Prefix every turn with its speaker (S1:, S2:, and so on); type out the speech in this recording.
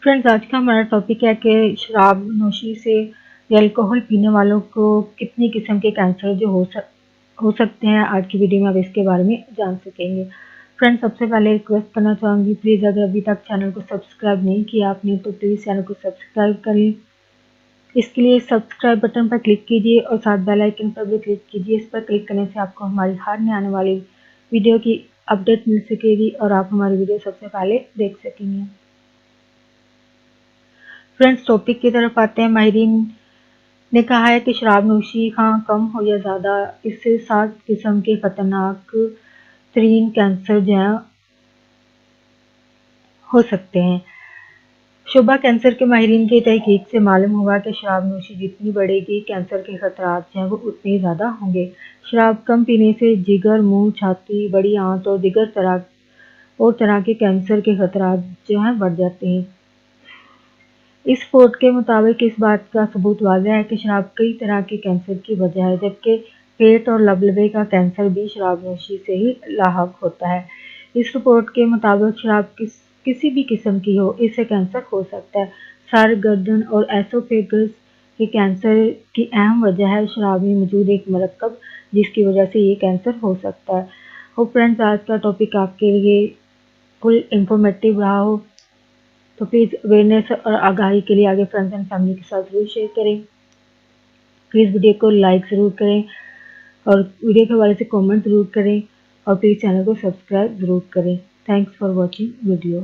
S1: Friends, आज का हमारा टॉपिक है कि शराब नोशी से या अल्कोहल पीने वालों को कितनी किस्म के कैंसर जो हो सकते हैं। आज की वीडियो में आप इसके बारे में जान सकेंगे। फ्रेंड्स, सबसे पहले रिक्वेस्ट करना चाहूँगी, प्लीज़ अगर अभी तक चैनल को सब्सक्राइब नहीं किया आपने तो प्लीज़ चैनल को सब्सक्राइब करें। इसके लिए सब्सक्राइब बटन पर क्लिक कीजिए और साथ बेल आइकन पर भी क्लिक कीजिए। इस पर क्लिक करने से आपको हमारी हर नई आने वाली वीडियो की अपडेट मिल सकेगी और आप हमारी वीडियो सबसे पहले देख सकेंगे। फ्रेंड्स, टॉपिक की तरफ आते हैं। माहिरीन ने कहा है कि शराब नोशी कम हो या ज़्यादा, इससे 7 किस्म के खतरनाक तरीन कैंसर जो हैं हो सकते हैं। शोबा कैंसर के माहिरीन की तहकीक से मालूम हुआ कि शराब नोशी जितनी बढ़ेगी, कैंसर के खतरात जो हैं वो उतने ही ज़्यादा होंगे। शराब कम पीने से जिगर, मुंह, छाती, बड़ी आंत और दिगर तरह के कैंसर के खतरात जो हैं बढ़ जाते हैं। इस रिपोर्ट के मुताबिक इस बात का सबूत वाज़ेह है कि शराब कई तरह के कैंसर की वजह है, जबकि पेट और लबलबे का कैंसर भी शराब नोशी से ही लाहक होता है। इस रिपोर्ट के मुताबिक शराब किसी भी किस्म की हो, इससे कैंसर हो सकता है। सर, गर्दन और एसोफेगस के कैंसर की अहम वजह है शराब में मौजूद एक मरकब, जिसकी वजह से ये कैंसर हो सकता है। होप फ्रेंड्स, आज का टॉपिक आपके लिए फुल इंफॉर्मेटिव रहा हो, तो प्लीज़ अवेयरनेस और आगाही के लिए आगे फ्रेंड्स एंड फैमिली के साथ ज़रूर शेयर करें। प्लीज़ वीडियो को लाइक ज़रूर करें और वीडियो के हवाले से कमेंट ज़रूर करें और प्लीज़ चैनल को सब्सक्राइब ज़रूर करें। Thanks for watching video.